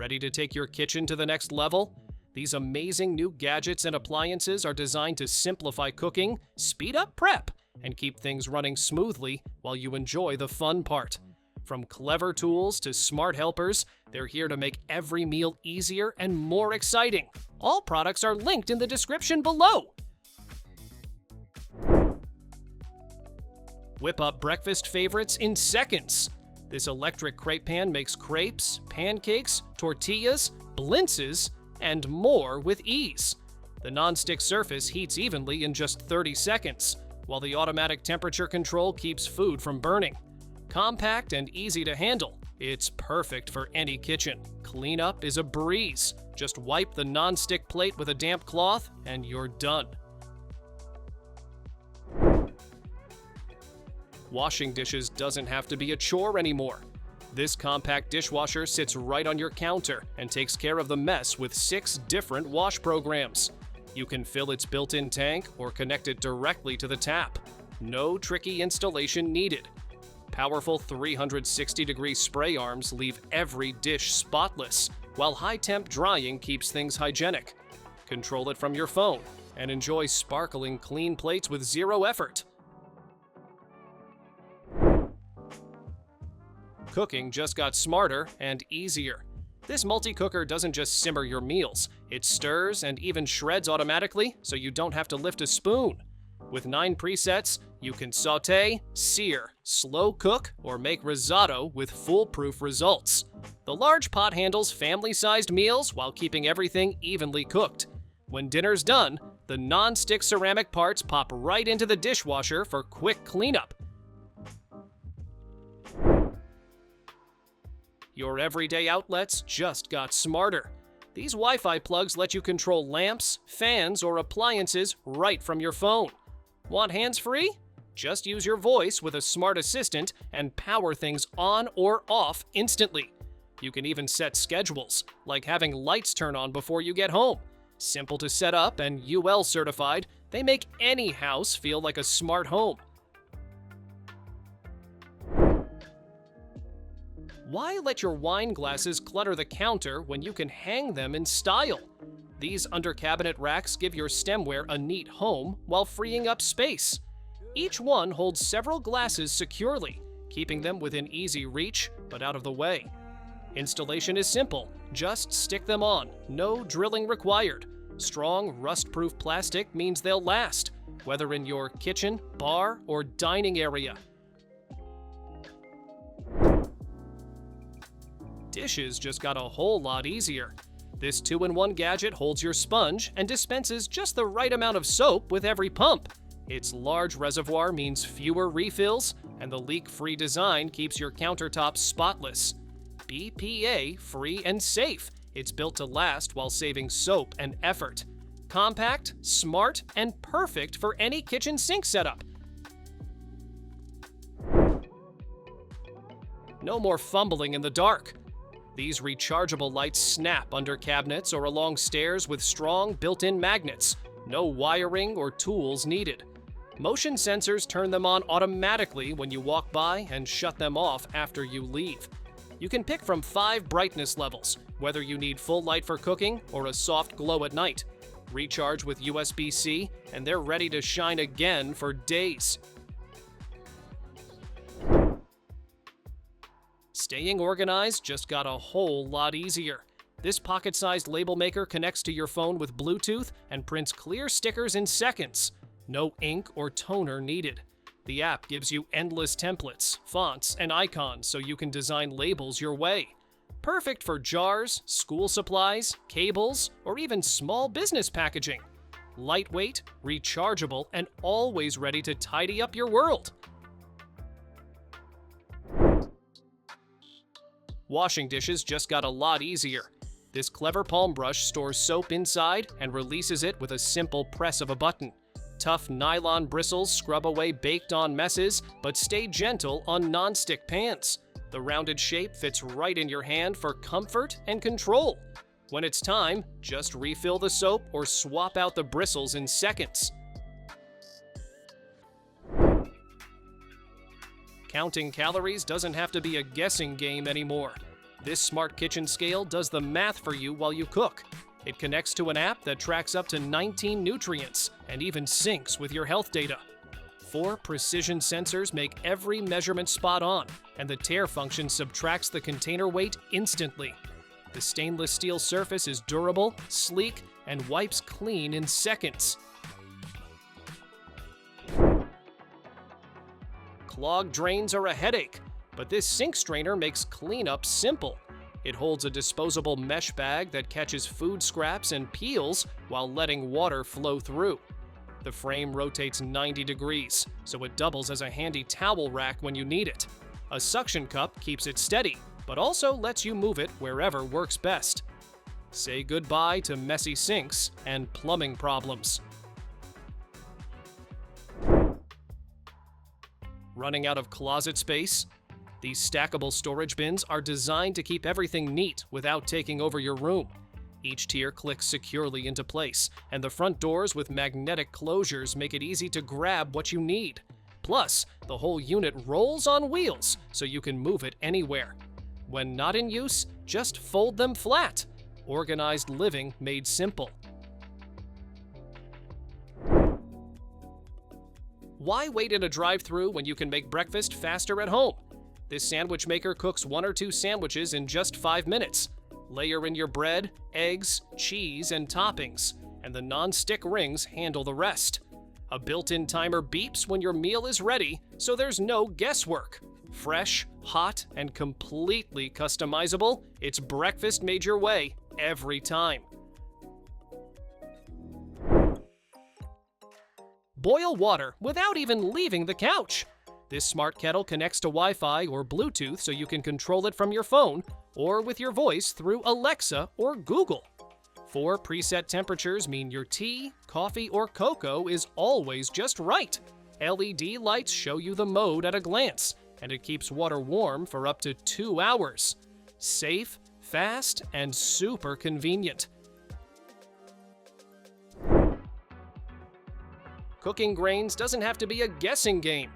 Ready to take your kitchen to the next level? These amazing new gadgets and appliances are designed to simplify cooking, speed up prep, and keep things running smoothly while you enjoy the fun part. From clever tools to smart helpers, they're here to make every meal easier and more exciting. All products are linked in the description below. Whip up breakfast favorites in seconds. This electric crepe pan makes crepes, pancakes, tortillas, blintzes, and more with ease. The non-stick surface heats evenly in just 30 seconds, while the automatic temperature control keeps food from burning. Compact and easy to handle, it's perfect for any kitchen. Cleanup is a breeze. Just wipe the non-stick plate with a damp cloth and you're done. Washing dishes doesn't have to be a chore anymore. This compact dishwasher sits right on your counter and takes care of the mess with 6 different wash programs. You can fill its built-in tank or connect it directly to the tap. No tricky installation needed. Powerful 360-degree spray arms leave every dish spotless, while high-temp drying keeps things hygienic. Control it from your phone and enjoy sparkling clean plates with zero effort. Cooking just got smarter and easier. This multi-cooker doesn't just simmer your meals, it stirs and even shreds automatically so you don't have to lift a spoon. With 9 presets, you can saute, sear, slow cook, or make risotto with foolproof results. The large pot handles family-sized meals while keeping everything evenly cooked. When dinner's done, the non-stick ceramic parts pop right into the dishwasher for quick cleanup. Your everyday outlets just got smarter. These Wi-Fi plugs let you control lamps, fans, or appliances right from your phone. Want hands-free? Just use your voice with a smart assistant and power things on or off instantly. You can even set schedules, like having lights turn on before you get home. Simple to set up and UL certified, they make any house feel like a smart home. Why let your wine glasses clutter the counter when you can hang them in style? These under-cabinet racks give your stemware a neat home while freeing up space. Each one holds several glasses securely, keeping them within easy reach but out of the way. Installation is simple. Just stick them on. No drilling required. Strong, rust-proof plastic means they'll last, whether in your kitchen, bar, or dining area. Dishes just got a whole lot easier. This 2-in-1 gadget holds your sponge and dispenses just the right amount of soap with every pump. Its large reservoir means fewer refills, and the leak-free design keeps your countertops spotless. BPA-free and safe. It's built to last while saving soap and effort. Compact, smart, and perfect for any kitchen sink setup. No more fumbling in the dark. These rechargeable lights snap under cabinets or along stairs with strong built-in magnets. No wiring or tools needed. Motion sensors turn them on automatically when you walk by and shut them off after you leave. You can pick from 5 brightness levels, whether you need full light for cooking or a soft glow at night. Recharge with USB-C, and they're ready to shine again for days. Staying organized just got a whole lot easier. This pocket-sized label maker connects to your phone with Bluetooth and prints clear stickers in seconds. No ink or toner needed. The app gives you endless templates, fonts, and icons so you can design labels your way. Perfect for jars, school supplies, cables, or even small business packaging. Lightweight, rechargeable, and always ready to tidy up your world. Washing dishes just got a lot easier. This clever palm brush stores soap inside and releases it with a simple press of a button. Tough nylon bristles scrub away baked-on messes, but stay gentle on non-stick pans. The rounded shape fits right in your hand for comfort and control. When it's time, just refill the soap or swap out the bristles in seconds. Counting calories doesn't have to be a guessing game anymore. This smart kitchen scale does the math for you while you cook. It connects to an app that tracks up to 19 nutrients and even syncs with your health data. 4 precision sensors make every measurement spot on, and the tare function subtracts the container weight instantly. The stainless steel surface is durable, sleek, and wipes clean in seconds. Clogged drains are a headache, but this sink strainer makes cleanup simple. It holds a disposable mesh bag that catches food scraps and peels while letting water flow through. The frame rotates 90 degrees, so it doubles as a handy towel rack when you need it. A suction cup keeps it steady, but also lets you move it wherever works best. Say goodbye to messy sinks and plumbing problems. Running out of closet space? These stackable storage bins are designed to keep everything neat without taking over your room. Each tier clicks securely into place, and the front doors with magnetic closures make it easy to grab what you need. Plus, the whole unit rolls on wheels, so you can move it anywhere. When not in use, just fold them flat. Organized living made simple. Why wait in a drive-thru when you can make breakfast faster at home? This sandwich maker cooks 1 or 2 sandwiches in just 5 minutes. Layer in your bread, eggs, cheese, and toppings, and the non-stick rings handle the rest. A built-in timer beeps when your meal is ready, so there's no guesswork. Fresh, hot, and completely customizable, it's breakfast made your way every time. Boil water without even leaving the couch. This smart kettle connects to Wi-Fi or Bluetooth so you can control it from your phone or with your voice through Alexa or Google. 4 preset temperatures mean your tea, coffee, or cocoa is always just right. LED lights show you the mode at a glance, and it keeps water warm for up to 2 hours. Safe, fast, and super convenient. Cooking grains doesn't have to be a guessing game.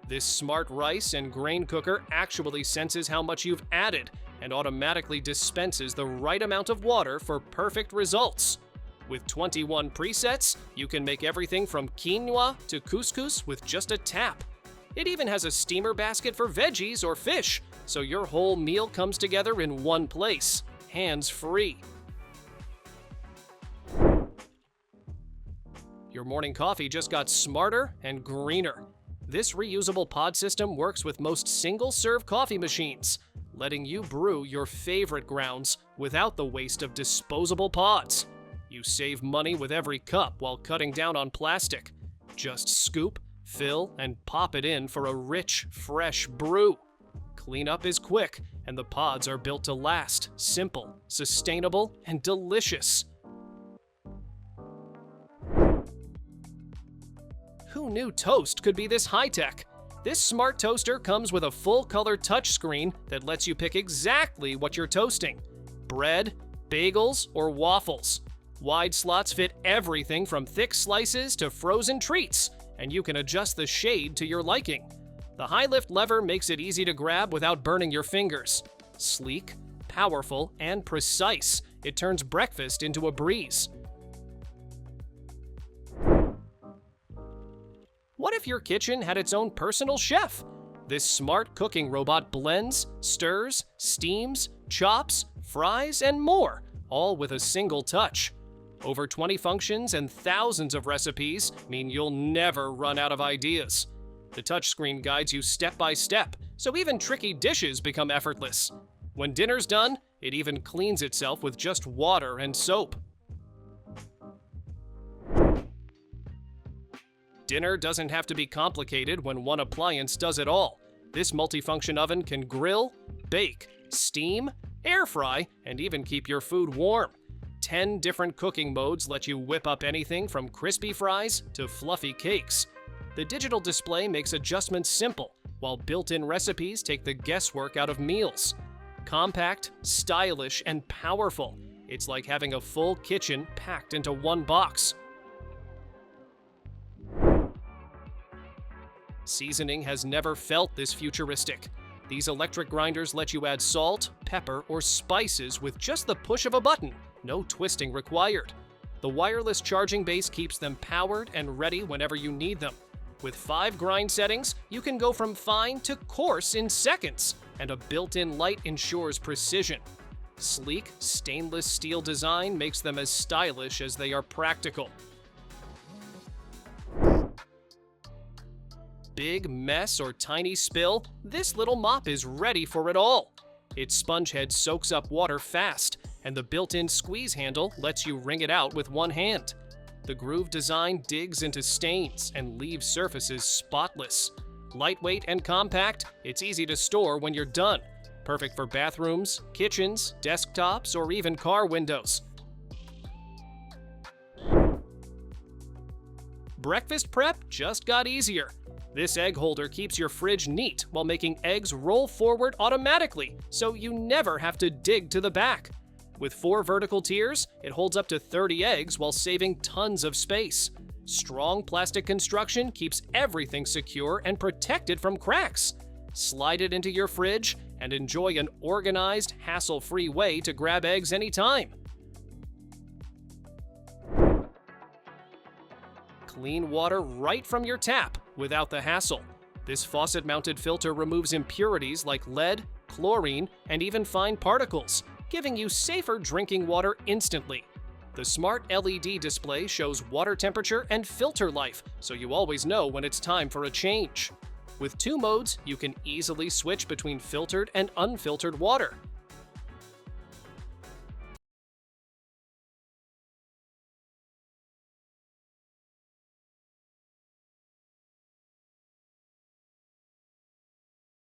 This smart rice and grain cooker actually senses how much you've added and automatically dispenses the right amount of water for perfect results. With 21 presets, you can make everything from quinoa to couscous with just a tap. It even has a steamer basket for veggies or fish, so your whole meal comes together in one place, hands-free. Your morning coffee just got smarter and greener. This reusable pod system works with most single-serve coffee machines, letting you brew your favorite grounds without the waste of disposable pods. You save money with every cup while cutting down on plastic. Just scoop, fill, and pop it in for a rich, fresh brew. Cleanup is quick, and the pods are built to last, simple, sustainable, and delicious. Who knew toast could be this high-tech? This smart toaster comes with a full-color touchscreen that lets you pick exactly what you're toasting. Bread, bagels, or waffles. Wide slots fit everything from thick slices to frozen treats, and you can adjust the shade to your liking. The high-lift lever makes it easy to grab without burning your fingers. Sleek, powerful, and precise, it turns breakfast into a breeze. What if your kitchen had its own personal chef? This smart cooking robot blends, stirs, steams, chops, fries, and more, all with a single touch. Over 20 functions and thousands of recipes mean you'll never run out of ideas. The touchscreen guides you step by step, so even tricky dishes become effortless. When dinner's done, it even cleans itself with just water and soap. Dinner doesn't have to be complicated when one appliance does it all. This multifunction oven can grill, bake, steam, air fry, and even keep your food warm. 10 different cooking modes let you whip up anything from crispy fries to fluffy cakes. The digital display makes adjustments simple, while built-in recipes take the guesswork out of meals. Compact, stylish, and powerful. It's like having a full kitchen packed into one box. Seasoning has never felt this futuristic. These electric grinders let you add salt, pepper, or spices with just the push of a button, no twisting required. The wireless charging base keeps them powered and ready whenever you need them. With 5 grind settings, you can go from fine to coarse in seconds, and a built-in light ensures precision. Sleek, stainless steel design makes them as stylish as they are practical. Big mess or tiny spill, this little mop is ready for it all. Its sponge head soaks up water fast, and the built-in squeeze handle lets you wring it out with one hand. The groove design digs into stains and leaves surfaces spotless. Lightweight and compact, it's easy to store when you're done. Perfect for bathrooms, kitchens, desktops, or even car windows. Breakfast prep just got easier. This egg holder keeps your fridge neat while making eggs roll forward automatically, so you never have to dig to the back. With 4 vertical tiers, it holds up to 30 eggs while saving tons of space. Strong plastic construction keeps everything secure and protected from cracks. Slide it into your fridge and enjoy an organized, hassle-free way to grab eggs anytime. Clean water right from your tap without the hassle. This faucet-mounted filter removes impurities like lead, chlorine, and even fine particles, giving you safer drinking water instantly. The smart LED display shows water temperature and filter life, so you always know when it's time for a change. With 2 modes, you can easily switch between filtered and unfiltered water.